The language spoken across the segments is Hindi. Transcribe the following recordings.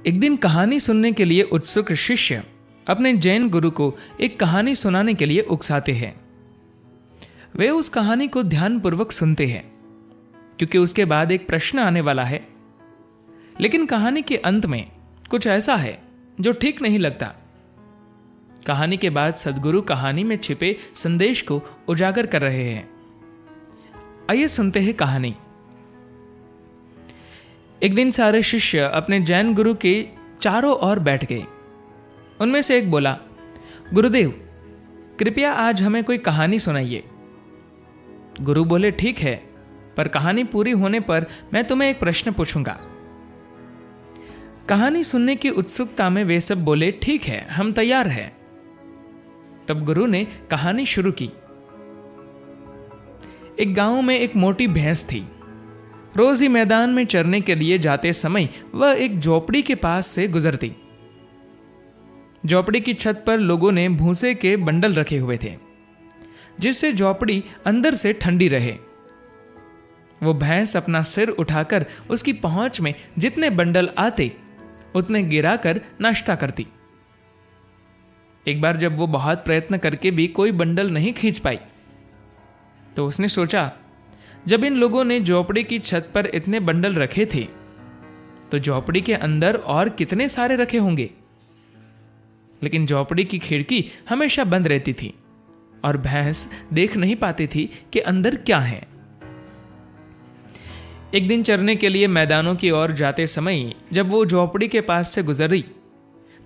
एक दिन कहानी सुनने के लिए उत्सुक शिष्य अपने जैन गुरु को एक कहानी सुनाने के लिए उकसाते हैं। वे उस कहानी को ध्यानपूर्वक सुनते हैं क्योंकि उसके बाद एक प्रश्न आने वाला है। लेकिन कहानी के अंत में कुछ ऐसा है जो ठीक नहीं लगता। कहानी के बाद सद्गुरु कहानी में छिपे संदेश को उजागर कर रहे हैं। आइए सुनते हैं कहानी। एक दिन सारे शिष्य अपने जैन गुरु के चारों ओर बैठ गए। उनमें से एक बोला, गुरुदेव, कृपया आज हमें कोई कहानी सुनाइए। गुरु बोले, ठीक है, पर कहानी पूरी होने पर मैं तुम्हें एक प्रश्न पूछूंगा। कहानी सुनने की उत्सुकता में वे सब बोले, ठीक है, हम तैयार हैं। तब गुरु ने कहानी शुरू की। एक गांव में एक मोटी भैंस थी। रोज ही मैदान में चरने के लिए जाते समय वह एक झोपड़ी के पास से गुजरती। झोपड़ी की छत पर लोगों ने भूसे के बंडल रखे हुए थे जिससे झोपड़ी अंदर से ठंडी रहे। वो भैंस अपना सिर उठाकर उसकी पहुंच में जितने बंडल आते उतने गिराकर नाश्ता करती। एक बार जब वो बहुत प्रयत्न करके भी कोई बंडल नहीं खींच पाई तो उसने सोचा, जब इन लोगों ने झोपड़ी की छत पर इतने बंडल रखे थे तो झोपड़ी के अंदर और कितने सारे रखे होंगे। लेकिन झोपड़ी की खिड़की हमेशा बंद रहती थी और भैंस देख नहीं पाती थी कि अंदर क्या है। एक दिन चरने के लिए मैदानों की ओर जाते समय जब वो झोपड़ी के पास से गुजरी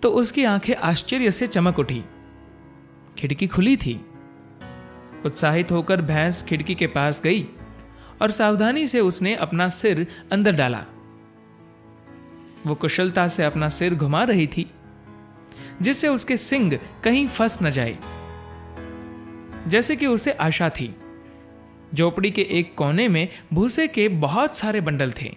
तो उसकी आंखें आश्चर्य से चमक उठी। खिड़की खुली थी। उत्साहित होकर भैंस खिड़की के पास गई और सावधानी से उसने अपना सिर अंदर डाला। वो कुशलता से अपना सिर घुमा रही थी जिससे उसके सींग कहीं फंस न जाए। जैसे कि उसे आशा थी। झोपड़ी के एक कोने में भूसे के बहुत सारे बंडल थे,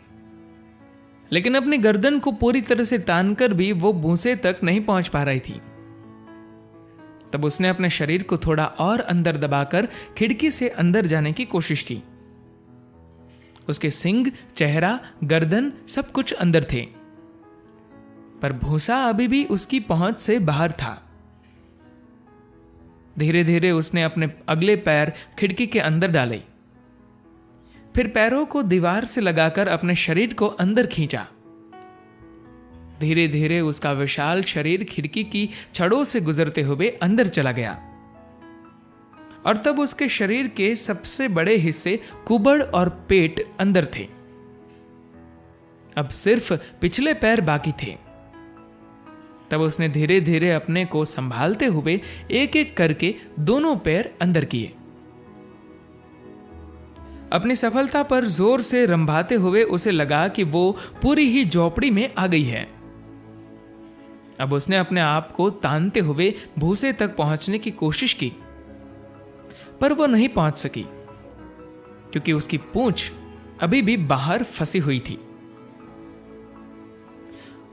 लेकिन अपनी गर्दन को पूरी तरह से तानकर भी वो भूसे तक नहीं पहुंच पा रही थी। तब उसने अपने शरीर को थोड़ा और अंदर दबाकर खिड़की से अंदर जाने की कोशिश की। उसके सींग, चेहरा, गर्दन सब कुछ अंदर थे, पर भूसा अभी भी उसकी पहुंच से बाहर था। धीरे धीरे उसने अपने अगले पैर खिड़की के अंदर डाले, फिर पैरों को दीवार से लगाकर अपने शरीर को अंदर खींचा। धीरे धीरे उसका विशाल शरीर खिड़की की छड़ों से गुजरते हुए अंदर चला गया और तब उसके शरीर के सबसे बड़े हिस्से कुबड़ और पेट अंदर थे। अब सिर्फ पिछले पैर बाकी थे। तब उसने धीरे धीरे अपने को संभालते हुए एक एक करके दोनों पैर अंदर किए। अपनी सफलता पर जोर से रंभाते हुए उसे लगा कि वो पूरी ही झोपड़ी में आ गई है। अब उसने अपने आप को तानते हुए भूसे तक पहुंचने की कोशिश की, पर वो नहीं पहुंच सकी क्योंकि उसकी पूंछ अभी भी बाहर फंसी हुई थी।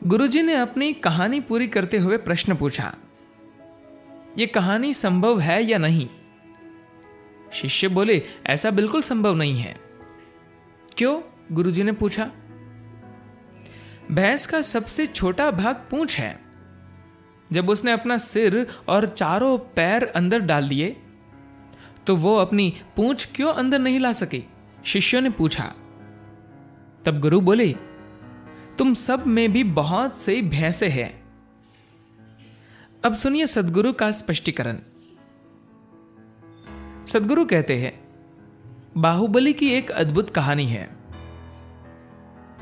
गुरुजी ने अपनी कहानी पूरी करते हुए प्रश्न पूछा, यह कहानी संभव है या नहीं? शिष्य बोले, ऐसा बिल्कुल संभव नहीं है। क्यों? गुरुजी ने पूछा। भैंस का सबसे छोटा भाग पूंछ है। जब उसने अपना सिर और चारों पैर अंदर डाल लिए तो वो अपनी पूंछ क्यों अंदर नहीं ला सके? शिष्यों ने पूछा। तब गुरु बोले, तुम सब में भी बहुत से भैंसे हैं। अब सुनिए सद्गुरु का स्पष्टीकरण। सद्गुरु कहते हैं, बाहुबली की एक अद्भुत कहानी है।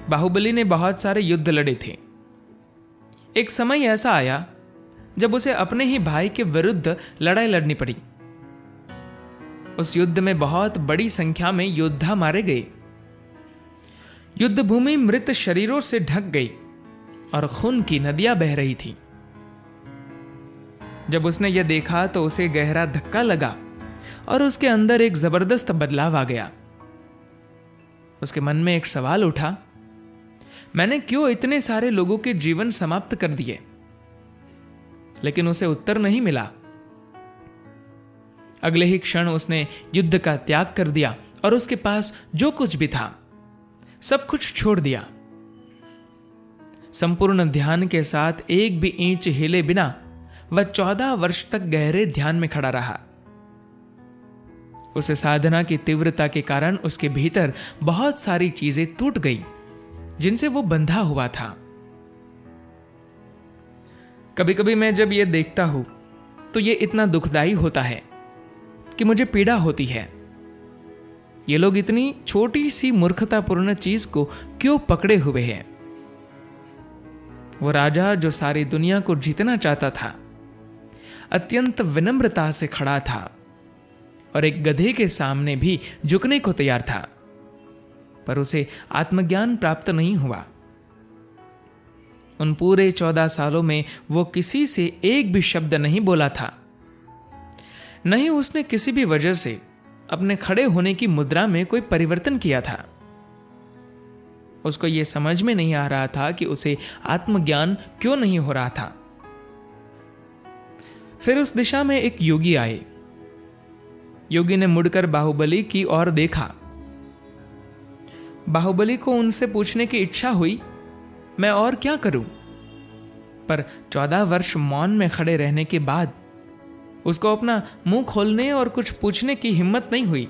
बाहुबली ने बहुत सारे युद्ध लड़े थे। एक समय ऐसा आया जब उसे अपने ही भाई के विरुद्ध लड़ाई लड़नी पड़ी। उस युद्ध में बहुत बड़ी संख्या में योद्धा मारे गए। युद्ध भूमि मृत शरीरों से ढक गई और खून की नदियां बह रही थी। जब उसने यह देखा तो उसे गहरा धक्का लगा और उसके अंदर एक जबरदस्त बदलाव आ गया। उसके मन में एक सवाल उठा, मैंने क्यों इतने सारे लोगों के जीवन समाप्त कर दिए? लेकिन उसे उत्तर नहीं मिला। अगले ही क्षण उसने युद्ध का त्याग कर दिया और उसके पास जो कुछ भी था सब कुछ छोड़ दिया। संपूर्ण ध्यान के साथ एक भी इंच हिले बिना वह 14 वर्ष तक गहरे ध्यान में खड़ा रहा। उस साधना की तीव्रता के कारण उसके भीतर बहुत सारी चीजें टूट गई जिनसे वो बंधा हुआ था। कभी कभी मैं जब ये देखता हूं तो ये इतना दुखदाई होता है कि मुझे पीड़ा होती है। ये लोग इतनी छोटी सी मूर्खतापूर्ण चीज को क्यों पकड़े हुए हैं? वो राजा जो सारी दुनिया को जीतना चाहता था, अत्यंत विनम्रता से खड़ा था और एक गधे के सामने भी झुकने को तैयार था, पर उसे आत्मज्ञान प्राप्त नहीं हुआ। उन पूरे 14 सालों में वो किसी से एक भी शब्द नहीं बोला था। नहीं उसने किसी भी वजह से अपने खड़े होने की मुद्रा में कोई परिवर्तन किया था। उसको यह समझ में नहीं आ रहा था कि उसे आत्मज्ञान क्यों नहीं हो रहा था। फिर उस दिशा में एक योगी आए। योगी ने मुड़कर बाहुबली की ओर देखा। बाहुबली को उनसे पूछने की इच्छा हुई, मैं और क्या करूं? पर 14 वर्ष मौन में खड़े रहने के बाद उसको अपना मुंह खोलने और कुछ पूछने की हिम्मत नहीं हुई।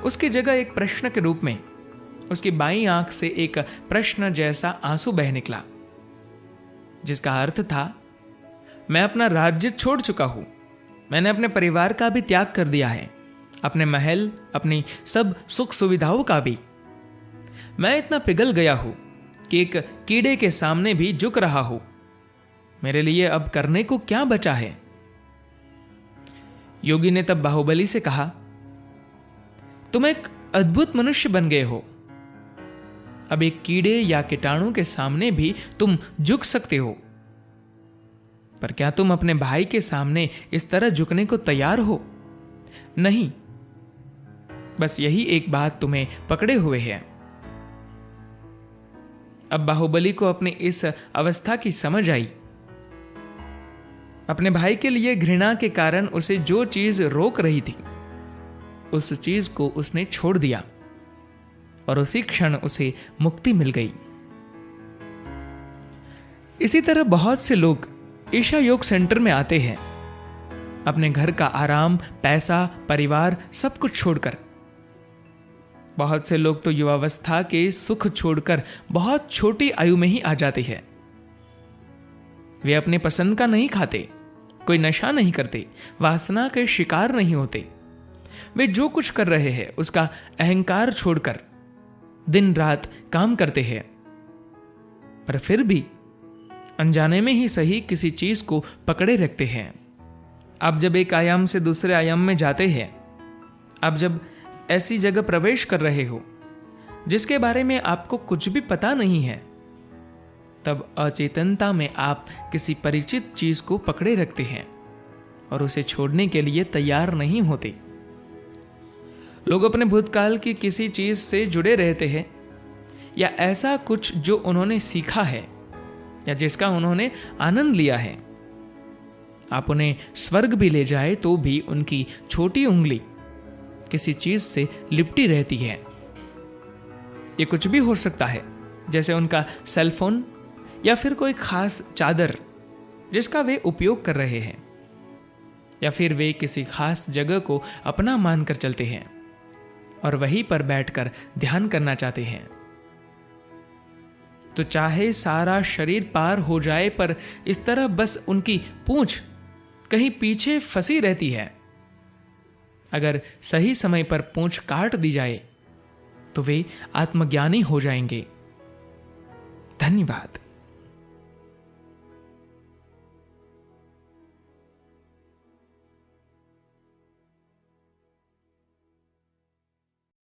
उसकी जगह एक प्रश्न के रूप में उसकी बाईं आंख से एक प्रश्न जैसा आंसू बह निकला, जिसका अर्थ था, मैं अपना राज्य छोड़ चुका हूं। मैंने अपने परिवार का भी त्याग कर दिया है, अपने महल, अपनी सब सुख सुविधाओं का भी। मैं इतना पिघल गया हूं कि एक कीड़े के सामने भी झुक रहा हूं। मेरे लिए अब करने को क्या बचा है? योगी ने तब बाहुबली से कहा, तुम एक अद्भुत मनुष्य बन गए हो। अब एक कीड़े या कीटाणु के सामने भी तुम झुक सकते हो, पर क्या तुम अपने भाई के सामने इस तरह झुकने को तैयार हो? नहीं। बस यही एक बात तुम्हें पकड़े हुए है। अब बाहुबली को अपनी इस अवस्था की समझ आई। अपने भाई के लिए घृणा के कारण उसे जो चीज रोक रही थी, उस चीज को उसने छोड़ दिया और उसी क्षण उसे मुक्ति मिल गई। इसी तरह बहुत से लोग ईशा योग सेंटर में आते हैं, अपने घर का आराम, पैसा, परिवार सब कुछ छोड़कर। बहुत से लोग तो युवावस्था के सुख छोड़कर बहुत छोटी आयु में ही आ जाते हैं। वे अपने पसंद का नहीं खाते, कोई नशा नहीं करते, वासना के शिकार नहीं होते। वे जो कुछ कर रहे हैं उसका अहंकार छोड़कर दिन रात काम करते हैं, पर फिर भी अनजाने में ही सही किसी चीज को पकड़े रखते हैं। आप जब एक आयाम से दूसरे आयाम में जाते हैं, आप जब ऐसी जगह प्रवेश कर रहे हो जिसके बारे में आपको कुछ भी पता नहीं है, तब अचेतनता में आप किसी परिचित चीज को पकड़े रखते हैं और उसे छोड़ने के लिए तैयार नहीं होते। लोग अपने भूतकाल की किसी चीज से जुड़े रहते हैं, या ऐसा कुछ जो उन्होंने सीखा है या जिसका उन्होंने आनंद लिया है। आप उन्हें स्वर्ग भी ले जाए तो भी उनकी छोटी उंगली किसी चीज से लिपटी रहती है। ये कुछ भी हो सकता है, जैसे उनका सेलफोन या फिर कोई खास चादर जिसका वे उपयोग कर रहे हैं, या फिर वे किसी खास जगह को अपना मानकर चलते हैं और वहीं पर बैठकर ध्यान करना चाहते हैं। तो चाहे सारा शरीर पार हो जाए, पर इस तरह बस उनकी पूंछ कहीं पीछे फंसी रहती है। अगर सही समय पर पूंछ काट दी जाए तो वे आत्मज्ञानी हो जाएंगे। धन्यवाद।